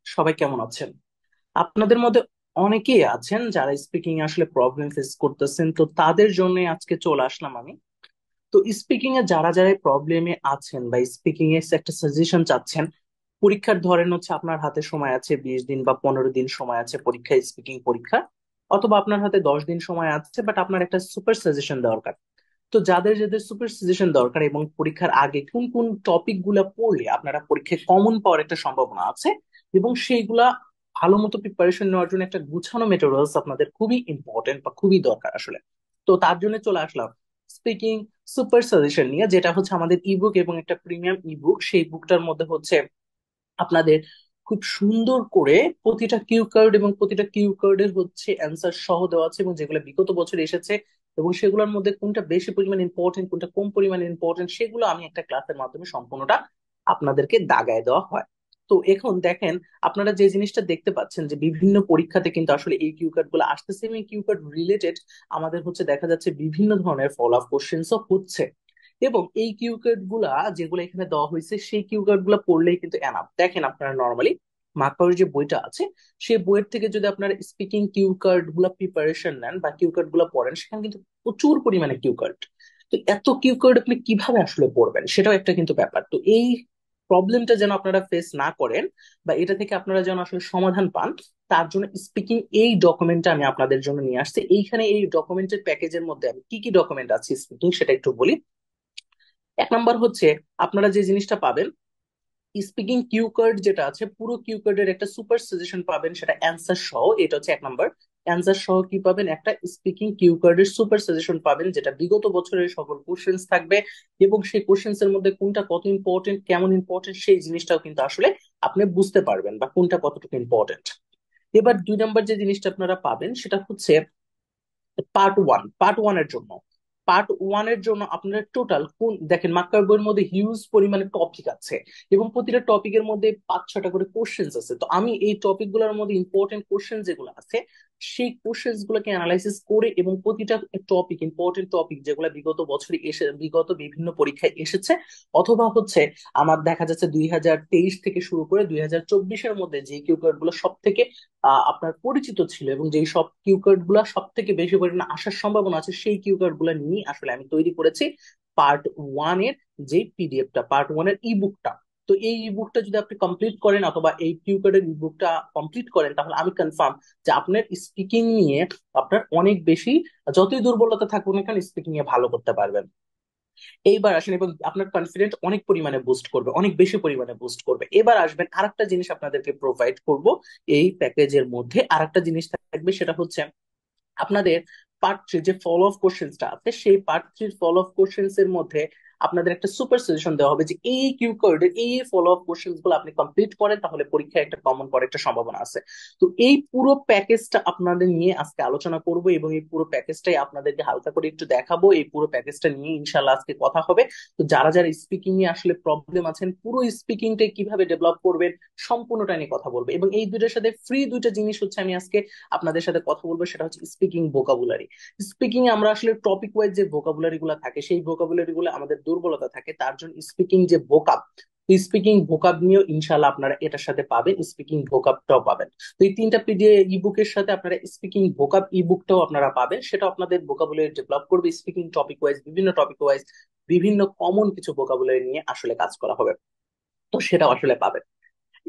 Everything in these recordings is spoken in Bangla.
সবাই কেমন আছেন? আপনাদের মধ্যে অনেকেই আছেন যারা স্পিকিং এ আসলে প্রবলেম ফেস করতেছেন, তো তাদের জন্য আজকে চলে আসলাম আমি। তো স্পিকিং এ যারা যারা প্রবলেমে আছেন বা স্পিকিং এর একটা সাজেশন চাচ্ছেন, পরীক্ষার ধরেন হচ্ছে আপনার হাতে সময় আছে 20 দিন বা 15 দিন সময় আছে পরীক্ষা, স্পিকিং পরীক্ষা, অথবা আপনার হাতে 10 দিন সময় আছে বাট আপনার একটা সুপার সাজেশন দরকার। তো যাদের যাদের সুপার সাজেশন দরকার এবং পরীক্ষার আগে কোন কোন টপিক গুলা পড়লে আপনারা পরীক্ষায় কমন পাওয়ার একটা সম্ভাবনা আছে এবং সেইগুলা ভালো মতো প্রিপারেশন নেওয়ার জন্য একটা গুছানো মেটেরিয়ালস আপনাদের খুবই ইম্পর্টেন্ট বা খুবই দরকার আসলে। তো তার জন্য চলে আসলাম স্পিকিং সুপার সাজেশন নিয়ে, যেটা হচ্ছে আমাদের ইবুক এবং একটা প্রিমিয়াম ইবুক। সেই বুকটার মধ্যে হচ্ছে আপনাদের খুব সুন্দর করে প্রতিটা কিউ কার্ড এবং প্রতিটা কিউ কার্ডের হচ্ছে অ্যান্সার সহ দেওয়া আছে এবং যেগুলো বিগত বছর এসেছে এবং সেগুলোর মধ্যে কোনটা বেশি পরিমাণ ইম্পর্টেন্ট কোনটা কম পরিমাণ ইম্পর্টেন্ট সেগুলো আমি একটা ক্লাসের মাধ্যমে সম্পূর্ণটা আপনাদেরকে দাগায় দেওয়া হয়। তো এখন দেখেন, আপনারা যে জিনিসটা দেখতে পাচ্ছেন যে বিভিন্ন পরীক্ষাতে কিন্তু আসলে এই কিউ কার্ড গুলো আসতেছে এবং এই কিউ কার্ড রিলেটেড আমাদের হচ্ছে দেখা যাচ্ছে বিভিন্ন ধরনের ফলো আপ কোশ্চেন্সও হচ্ছে। এবং এই কিউ কার্ড গুলা যেগুলো এখানে দেওয়া হয়েছে সেই কিউ কার্ড গুলা পড়লেই কিন্তু এনাফ। দেখেন, আপনারা নর্মালি মার্কারের যে বইটা আছে সেই বইয়ের থেকে যদি আপনারা স্পিকিং কিউ কার্ড গুলা প্রিপারেশন নেন বা কিউ কার্ড গুলা পড়েন, সেখানে কিন্তু প্রচুর পরিমাণে কিউ কার্ড। তো এত কিউ কার্ড আপনি কিভাবে আসলে পড়বেন সেটাও একটা কিন্তু ব্যাপার। তো এই প্রবলেমটা যেন আপনারা ফেস না করেন বা এটা থেকে আপনারা যেন আসলে সমাধান পান, তার জন্য স্পিকিং এই ডকুমেন্টটা আমি আপনাদের জন্য নিয়ে আসছি। এইখানে এই ডকুমেন্টের প্যাকেজের মধ্যে আমি কি কি ডকুমেন্ট আছে স্পিকিং সেটা একটু বলি। এক নাম্বার হচ্ছে আপনারা যে জিনিসটা পাবেন, স্পিকিং কিউ কার্ড যেটা আছে পুরো কিউ কার্ডের একটা সুপার সাজেশন পাবেন, সেটা অ্যান্সার সহ। এটা হচ্ছে এক নাম্বার। অ্যান্সার সহ কি পাবেন? একটা স্পিকিং কিউ কার্ডের সুপার সাজেশন পাবেন, যেটা বিগত বছরের সকল কোশ্চেন্স থাকবে এবং সেই কোশ্চেন্স এর মধ্যে কোনটা কত ইম্পর্টেন্ট কেমন ইম্পর্টেন্ট সেই জিনিসটাও কিন্তু আসলে আপনি বুঝতে পারবেন বা কোনটা কতটুকু ইম্পর্টেন্ট। এবার দুই নাম্বার যে জিনিসটা আপনারা পাবেন সেটা হচ্ছে পার্ট ওয়ান এর জন্য। পার্ট ওয়ান এর জন্য আপনারা টোটাল কোন দেখেন, মাক্কার বইয়ের মধ্যে হিউজ পরিমাণে টপিক আছে এবং প্রতিটা টপিকের মধ্যে 5-6টা করে কোশ্চেন্স আছে। তো আমি এই টপিক গুলোর মধ্যে ইম্পর্টেন্ট কোশ্চেন যেগুলো আছে সেই কোশ্চেন্স গুলোকে অ্যানালাইসিস করে এবং প্রতিটা টপিক ইম্পর্টেন্ট টপিক যেগুলো বিগত বছরে এসে বিগত বিভিন্ন পরীক্ষায় এসেছে অথবা হচ্ছে আমার দেখা যাচ্ছে 2023 থেকে শুরু করে 2024-এর মধ্যে যে কিউকার্ড গুলো সব থেকে আপনার পরিচিত ছিল এবং যেই সব কিউকার্ড গুলা সব থেকে বেশি পরিমাণে আসার সম্ভাবনা আছে সেই কিউকার্ড গুলা নিয়ে আসলে আমি তৈরি করেছি পার্ট ওয়ান এর যে পিডিএফটা, পার্ট ওয়ান এর ইবুকটা। তো এই ইবুকটা যদি আপনি কমপ্লিট করেন অথবা এই কিউকার্ডের ইবুকটা কমপ্লিট করেন, তাহলে আমি কনফার্ম যে আপনার স্পিকিং নিয়ে আপনার অনেক বেশি, যতই দুর্বলতা থাকুক না কেন, স্পিকিং এ ভালো করতে পারবেন। এইবার আসেন এবং আপনার কনফিডেন্স অনেক পরিমাণে বুস্ট করবে, অনেক বেশি পরিমাণে বুস্ট করবে। এবার আসবেন আরেকটা জিনিস আপনাদেরকে প্রোভাইড করব এই প্যাকেজের মধ্যে। আরেকটা জিনিস থাকবে, সেটা হচ্ছে আপনাদের পার্ট 3 যে ফলো অফ কোশ্চেন্সটা আছে সেই পার্ট 3 ফলো অফ কোশ্চেন্স এর মধ্যে আপনাদের একটা সুপার সাজেশন দেওয়া হবে যে এই কিউ কোডের এই ফলো অফ কোশ্চেন্স গুলো আপনি কমপ্লিট করেন তাহলে পরীক্ষায় একটা কমন পড়ার একটা সম্ভাবনা আছে। তো এই পুরো প্যাকেজটা আপনাদের নিয়ে আজকে আলোচনা করব এবং এই পুরো প্যাকেজটাই আপনাদেরকে হালকা করে একটু দেখাবো। এই পুরো প্যাকেজটা নিয়ে ইনশাল্লাহ আজকে কথা হবে। তো যারা যারা স্পিকিং এ আসলে প্রবলেম আছেন, পুরো স্পিকিংটা কিভাবে ডেভেলপ করবেন সম্পূর্ণটা নিয়ে কথা বলবো। এবং এই দুইটার সাথে ফ্রি দুইটা জিনিস হচ্ছে আমি আজকে আপনাদের সাথে কথা বলবো, সেটা হচ্ছে স্পিকিং ভোকাবুলারি। স্পিকিং এ আমরা আসলে টপিক ওয়াইজ যে ভোকাবুলারি গুলো থাকে সেই ভোকাবুলারি গুলো আমাদের দুর্বলতা থাকে, তার জন্য স্পিকিং যে ভোকাব, স্পিকিং ভোকাব নিয়েও ইনশাল্লাহ আপনারা এটার সাথে পাবেন, স্পিকিং ভোকাবটাও পাবেন। তো এই তিনটা পিডিএফ ইবুকের সাথে আপনারা স্পিকিং ভোকাব ইবুকটাও আপনারা পাবেন, সেটা আপনাদের ভোকাবুলারি ডেভেলপ করবে। স্পিকিং টপিক ওয়াইজ বিভিন্ন টপিক ওয়াইজ বিভিন্ন কমন কিছু ভোকাবুলারি নিয়ে আসলে কাজ করা হবে, তো সেটাও আসলে পাবেন।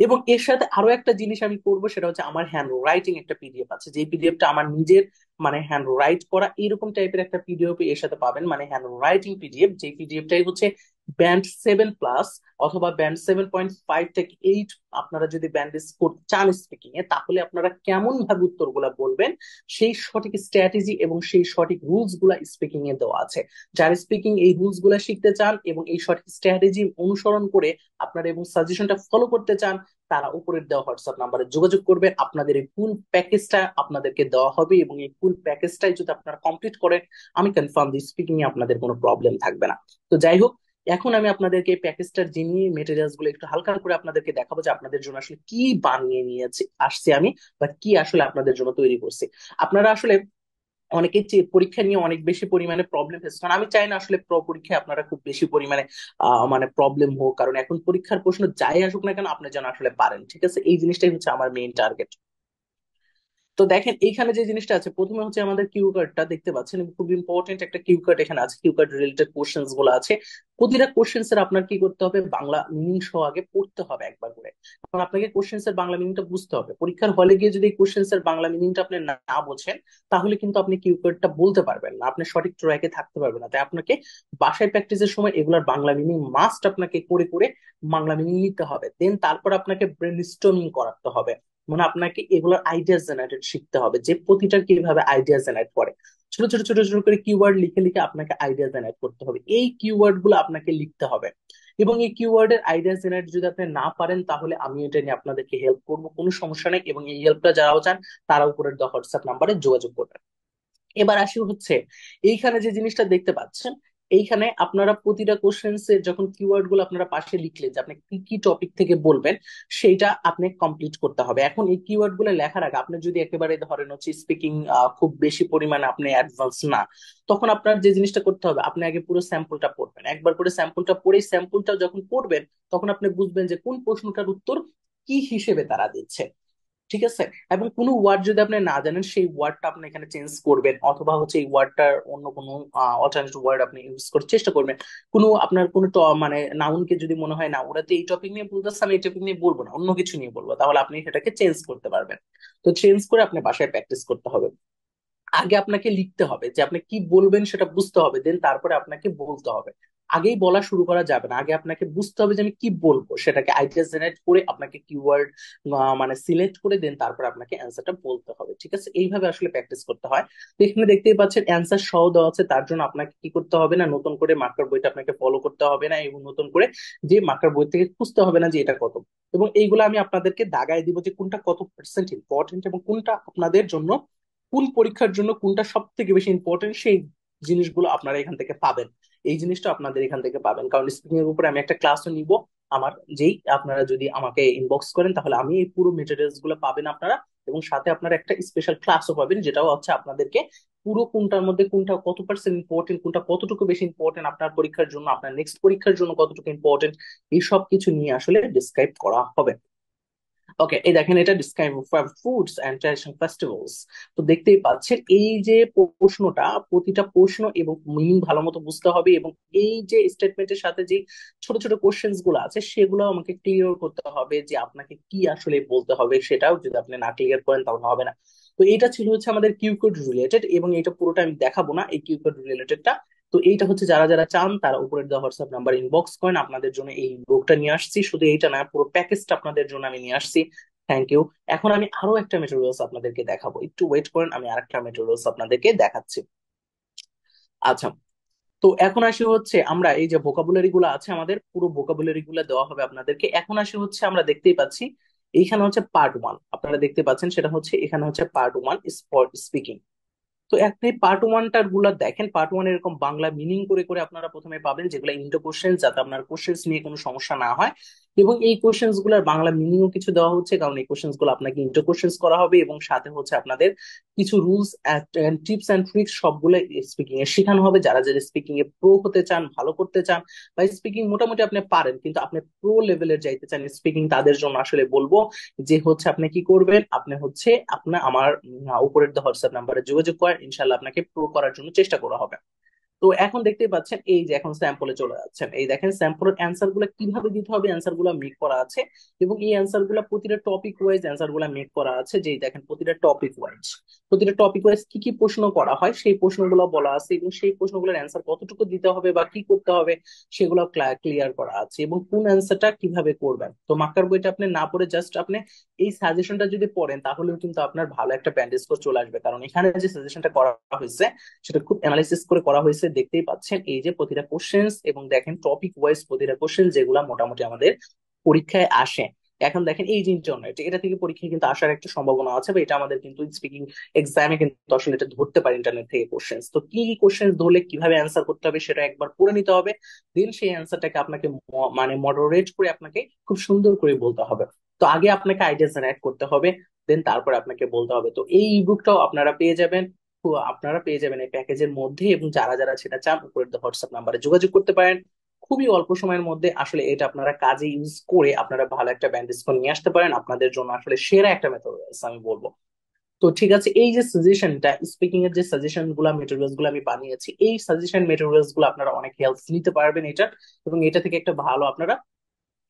এবং এর সাথে আরো একটা জিনিস আমি করব, সেটা হচ্ছে আমার হ্যান্ড রাইটিং একটা পিডিএফ আছে, যে পিডিএফটা আমার নিজের মানে হ্যান্ড রাইট করা এরকম টাইপের একটা পিডিএফ এর সাথে পাবেন, মানে হ্যান্ড রাইটিং পিডিএফ। যে পিডিএফটাই হচ্ছে ব্যান্ড 7 প্লাস অথবা ব্যান্ড 7.5 থেকে 8। আপনারা যদি ব্যান্ড স্কোর চান স্পিকিং এ, তাহলে আপনারা কেমন ভাবে উত্তরগুলা বলবেন সেই সঠিক স্ট্র্যাটেজি এবং সেই সঠিক রুলস গুলা স্পিকিং এ দেওয়া আছে। যারা স্পিকিং এই রুলস গুলা শিখতে চান এবং এই সঠিক স্ট্র্যাটেজি অনুসরণ করে আপনারা এবং সাজেশনটা ফলো করতে চান, তারা উপরের দেওয়া হোয়াটসঅ্যাপ নাম্বারে যোগাযোগ করবেন। আপনাদের এই ফুল প্যাকেজটা আপনাদেরকে দেওয়া হবে এবং এই ফুল প্যাকেজটাই যদি আপনারা কমপ্লিট করেন, আমি কনফার্ম দিই স্পিকিং এ আপনাদের কোনো প্রবলেম থাকবে না। তো যাই হোক, এখন আমি আপনাদেরকে এই প্যাকেজটার যিনি মেটেরিয়ালস গুলো একটু হালকা করে আপনাদেরকে দেখাবো যে আপনাদের জন্য আসলে কি বানিয়ে নিয়েছি আসছি আমি বা কি আসলে আপনাদের জন্য তৈরি করছি। আপনারা আসলে অনেকে পরীক্ষা নিয়ে অনেক বেশি পরিমাণে প্রবলেম ফেস করেন। আমি চাই না আসলে পরীক্ষায় আপনারা খুব বেশি পরিমাণে মানে প্রবলেম হোক, কারণ এখন পরীক্ষার প্রশ্ন যাই আসুক না কেন আপনি যেন আসলে পারেন, ঠিক আছে? এই জিনিসটাই হচ্ছে আমার মেইন টার্গেট। তো দেখেন এইখানে যে জিনিসটা আছে, প্রথমে হচ্ছে আমাদের কিউ কার্ডটা দেখতে পাচ্ছেন, এবং খুব ইম্পর্টেন্ট একটা কিউ কার্ড এখানে আছে, কিউ কার্ড রিলেটেড কোশ্চেন্স গুলো আছে। প্রতিটা কোশ্চেন্স এর আপনার কি করতে হবে, বাংলা মিনিং সহ আগে পড়তে হবে একবার করে। কারণ আপনাকে কোশ্চেন্স এর বাংলা মিনিংটা বুঝতে হবে। পরীক্ষার হলে গিয়ে যদি কোশ্চেন্স এর বাংলা মিনিংটা আপনি না না বোঝেন, তাহলে কিন্তু আপনি কিউ কার্ডটা বলতে পারবেন না, আপনি সঠিক ট্র্যাকে থাকতে পারবেন না। তাই আপনাকে বাসায় প্র্যাকটিসের সময় এগুলার বাংলা মিনিং মাস্ট আপনাকে করে করে বাংলা মিনিং নিতে হবে। দেন তারপর আপনাকে ব্রেন স্টর্মিং করাতে হবে, মানে আপনাকে এগুলোর আইডিয়া জেনারেট শিখতে হবে, যে প্রতিটার কিভাবে আইডিয়া জেনারেট করে। ছোট ছোট ছোট ছোট করে কিওয়ার্ড লিখে লিখে আপনাকে আইডিয়া জেনারেট করতে হবে, এই কিওয়ার্ড গুলো আপনাকে লিখতে হবে। এবং এই কিওয়ার্ড এর আইডিয়া জেনারেট যদি আপনি না পারেন, তাহলে আমি এটা নিয়ে আপনাদেরকে হেল্প করবো, কোনো সমস্যা নেই। এবং এই হেল্পটা যারাও চান তারা উপরের হোয়াটসঅ্যাপ নাম্বারে যোগাযোগ করবেন। এবার আসি হচ্ছে এইখানে যে জিনিসটা দেখতে পাচ্ছেন, এইখানে আপনারা প্রতিটা কোশ্চেন্স এর যখন কিওয়ার্ড গুলো আপনারা পাশে লিখলেন যে আপনি কি কি টপিক থেকে বলবেন, সেইটা আপনি কমপ্লিট করতে হবে। এখন এই কিওয়ার্ড গুলো লেখার আগে আপনি যদি একেবারে ধরেন হচ্ছে স্পিকিং খুব বেশি পরিমাণে আপনি অ্যাডভান্স না, তখন আপনার যে জিনিসটা করতে হবে, আপনি আগে পুরো স্যাম্পলটা পড়বেন। একবার করে স্যাম্পলটা পড়ে স্যাম্পলটা যখন পড়বেন, তখন আপনি বুঝবেন যে কোন প্রশ্নটার উত্তর কি হিসেবে তারা দিচ্ছে, ঠিক আছে? এবং কোনো ওয়ার্ড যদি আপনি না জানেন, সেই ওয়ার্ডটা আপনি এখানে চেঞ্জ করবেন, অথবা হচ্ছে এই ওয়ার্ডটার অন্য কোনো অল্টারনেটিভ ওয়ার্ড আপনি ইউজ করার চেষ্টা করবেন। কোনো আপনার কোনো মানে নাউনকে যদি মনে হয় না ওরা তো এই টপিক নিয়ে বলতেছে, আমি এই টপিক নিয়ে বলবো না, অন্য কিছু নিয়ে বলবো, তাহলে আপনি সেটাকে চেঞ্জ করতে পারবেন। তো চেঞ্জ করে আপনি বাসায় প্র্যাকটিস করতে হবে। আগে আপনাকে লিখতে হবে যে আপনি কি বলবেন, সেটা বুঝতে হবে, দেন তারপরে আপনাকে বলতে হবে। আগেই বলা শুরু করা যাবে না, আগে আপনাকে বুঝতে হবে যে আমি কি বলবো, সেটাকে আইডিয়া জেনারেট করে আপনাকে কিওয়ার্ড মানে সিলেক্ট করে দেন তারপর আপনাকে অ্যান্সারটা বলতে হবে, ঠিক আছে? এইভাবে আসলে প্র্যাকটিস করতে হয়। তো এখানে দেখতেই পাচ্ছেন অ্যান্সার সহ দেওয়া আছে, তার জন্য আপনাকে কি করতে হবে না, নতুন করে মার্কার বইটা আপনাকে ফলো করতে হবে না, এবং নতুন করে যে মার্কার বই থেকে খুঁজতে হবে না যে এটা কত। এবং এইগুলো আমি আপনাদেরকে দাগায় দিব যে কোনটা কত পার্সেন্ট ইম্পর্টেন্ট, এবং কোনটা আপনাদের জন্য কোন পরীক্ষার জন্য কোনটা সব থেকে বেশি ইম্পর্টেন্ট, সেই জিনিসগুলো আপনারা এখান থেকে পাবেন। এই জিনিসটা আপনাদের এখান থেকে পাবেন, কারণ স্পিকিং এর উপরে আমি একটা ক্লাসও নিব আমার, যেই আপনারা যদি আমাকে ইনবক্স করেন তাহলে আমি এই পুরো মেটেরিয়ালস গুলো পাবেন আপনারা। এবং সাথে আপনারা একটা স্পেশাল ক্লাসও পাবেন, যেটাও হচ্ছে আপনাদেরকে পুরো কোনটার মধ্যে কোনটা কত পার্সেন্ট ইম্পর্টেন্ট, কোনটা কতটুকু বেশি ইম্পর্টেন্ট আপনার পরীক্ষার জন্য, আপনার নেক্সট পরীক্ষার জন্য কতটুকু ইম্পর্টেন্ট, এই সব কিছু নিয়ে আসলে ডিসক্রাইব করা হবে। ওকে, এই দেখেন এটা describe foods and traditional festivals. তো দেখতেই পাচ্ছেন এই যে প্রশ্নটা, প্রতিটা প্রশ্ন এবং মিনিং ভালো মতো বুঝতে হবে, এবং এই যে স্টেটমেন্টের সাথে যে ছোট ছোট কোশ্চেন্স গুলো আছে সেগুলো আমাকে ক্লিয়ার করতে হবে, যে আপনাকে কি আসলে বলতে হবে, সেটাও যদি আপনি না ক্লিয়ার করেন তাহলে হবে না। তো এটা ছিল হচ্ছে আমাদের কিউ কোড রিলেটেড, এবং এটা পুরোটা আমি দেখাবো না এই কিউ কোড রিলেটেডটা। তো এইটা হচ্ছে যারা যারা চান তারা উপরের দেওয়া হোয়াটসঅ্যাপ নাম্বার ইনবক্স করেন, আপনাদের জন্য এই বুকটা নিয়ে আসছি। শুধু এইটা না, পুরো প্যাকেজটা আপনাদের জন্য আমি নিয়ে আসছি। Thank you. এখন আমি আরো একটা মেটেরিয়ালস আপনাদেরকে দেখাবো, একটু ওয়েট করেন, আমি আরেকটা মেটেরিয়ালস আপনাদেরকে দেখাচ্ছি। আচ্ছা, তো এখন আসি হচ্ছে আমরা এই যে ভোকাবুলারি গুলো আছে আমাদের, পুরো ভোকাবুলারি গুলো দেওয়া হবে আপনাদেরকে। এখন আসি হচ্ছে আমরা দেখতেই পাচ্ছি এইখানে হচ্ছে পার্ট 1, আপনারা দেখতে পাচ্ছেন সেটা হচ্ছে এখানে হচ্ছে পার্ট 1 স্পট স্পিকিং। তো আপনি পার্ট 1টার গুলা দেখেন, পার্ট 1 এরকম বাংলা মিনিং করে করে আপনারা প্রথমে পাবেন, যেগুলো ইন্টো কোশ্চেন, যাতে আপনার কোশ্চেন্স নিয়ে কোনো সমস্যা না হয়। এবং এই কোশ্চেন্স গুলার বাংলা মিনিংও কিছু দেওয়া হচ্ছে, কারণ এই কোশ্চেন্স গুলো আপনাকে ইন্টো কোশ্চেন্স করা হবে, এবং সাথে হচ্ছে আপনাদের কিছু রুলস টিপস এন্ড ট্রিক্স সবগুলো স্পিকিং এ শেখানো হবে। যারা যারা স্পিকিং এ প্রো হতে চান, ভালো করতে চান, বা স্পিকিং মোটামুটি আপনি পারেন কিন্তু আপনি প্রো লেভেলের যাইতে চান স্পিকিং, তাদের জন্য আসলে বলবো যে হচ্ছে আপনি কি করবেন, আপনি হচ্ছে আপনার আমার উপরের হোয়াটসঅ্যাপ নাম্বারে যোগাযোগ করেন, ইনশাল্লাহ আপনাকে প্রো করার জন্য চেষ্টা করা হবে। তো এখন দেখতেই পাচ্ছেন এই যে এখন স্যাম্পলে চলে যাচ্ছেন, এই দেখেন স্যাম্পলের অ্যান্সার গুলো কিভাবে দিতে হবে, অ্যান্সার গুলো মেক করা আছে। এবং এই অ্যান্সার গুলো প্রতিটা টপিক ওয়াইজ অ্যান্সার গুলো মেক করা আছে, যে দেখেন প্রতিটা টপিক ওয়াইজ কি কি প্রশ্ন করা হয় সেই প্রশ্নগুলো বলা আছে, এবং সেই প্রশ্নগুলোর অ্যান্সার কতটুকু দিতে হবে বা কি করতে হবে সেগুলো ক্লিয়ার করা আছে, এবং কোন অ্যান্সারটা কিভাবে করবেন। তো মার্কার বইটা আপনি না পড়ে জাস্ট আপনি এই সাজেশনটা যদি পড়েন, তাহলেও কিন্তু আপনার ভালো একটা প্যান্ডেজ স্কোর চলে আসবে, কারণ এখানে যে সাজেশনটা করা হয়েছে সেটা খুব অ্যানালাইসিস করে করা হয়েছে। দেখতেই পাচ্ছেন এই যে প্রতিটা কোশ্চেন্স, এবং দেখেন টপিক ওয়াইজ প্রতিটা কোশ্চেন যেগুলা মোটামুটি আমাদের পরীক্ষায় আসে। এখন দেখেন এই যে ইন্টারনেট, এটা থেকে পরীক্ষায় কিন্তু আসার একটা সম্ভাবনা আছে, বা এটা আমাদের কিন্তু স্পিকিং এক্সামে কিন্তু আসলে এটা ধরতে পারে ইন্টারনেট থেকে কোশ্চেন্স। তো কি কি কোশ্চেন্স ধরলে কিভাবে অ্যান্সার করতে হবে সেটা একবার পড়ে নিতে হবে, দেন সেই অ্যান্সারটাকে আপনাকে মানে মডারেট করে আপনাকে খুব সুন্দর করে বলতে হবে। তো আগে আপনাকে আইডিয়া জেনারেট করতে হবে, দেন তারপর আপনাকে বলতে হবে। তো এই বুকটাও আপনারা পেয়ে যাবেন তো আপনারা পেয়ে যাবেন এই প্যাকেজের মধ্যে, এবং যারা যারা সেটা চান উপরের হোয়াটসঅ্যাপ নাম্বারে যোগাযোগ করতে পারেন। খুবই অল্প সময়ের মধ্যে আসলে এটা আপনারা কাজে ইউজ করে আপনারা ভালো একটা ব্যান্ড ডিসকাউন্ট নিয়ে আসতে পারেন। আপনাদের জন্য আসলে সেরা একটা মেথড আমি বলবো। তো ঠিক আছে, এই যে সাজেশনটা, স্পিকিং এর যে সাজেশন গুলা মেটেরিয়ালস গুলো আমি বানিয়েছি, এই সাজেশন মেটেরিয়ালস গুলো আপনারা অনেক হেল্প নিতে পারবেন এটা, এবং এটা থেকে একটা ভালো আপনারা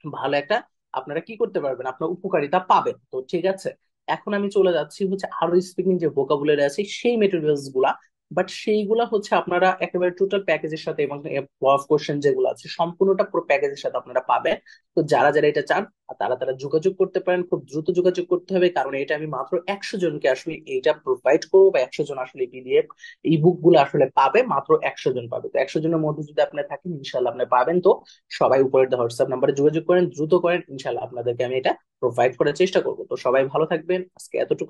ভালো একটা আপনারা কি করতে পারবেন, আপনার উপকারিতা পাবেন। তো ঠিক আছে, এখন আমি চলে যাচ্ছি হচ্ছে আরো স্পিকিং যে ভোকাবুলারি আছে সেই মেটেরিয়ালস গুলা, বাট সেইগুলা হচ্ছে আপনারা একেবারে টোটাল প্যাকেজের সাথে, এবং কোশ্চেন যেগুলো আছে সম্পূর্ণটা পুরো প্যাকেজের সাথে আপনারা পাবেন। তো যারা যারা এটা চান তারা তারা যোগাযোগ করতে পারেন, খুব দ্রুত যোগাযোগ করতে হবে, কারণ এটা আমি মাত্র 100 জনকে আসলে এইটা প্রোভাইড করবো, বা 100 জন আসলে পিডিএফ ই বুক গুলো আসলে পাবে, মাত্র 100 জন পাবে। তো 100 জনের মধ্যে যদি আপনি থাকেন ইনশাল্লাহ আপনি পাবেন। তো সবাই উপরের হোয়াটসঅ্যাপ নাম্বারে যোগাযোগ করেন, দ্রুত করেন, ইনশাল্লাহ আপনাদেরকে আমি এটা প্রোভাইড করার চেষ্টা করবো। তো সবাই ভালো থাকবেন, আজকে এতটুকু।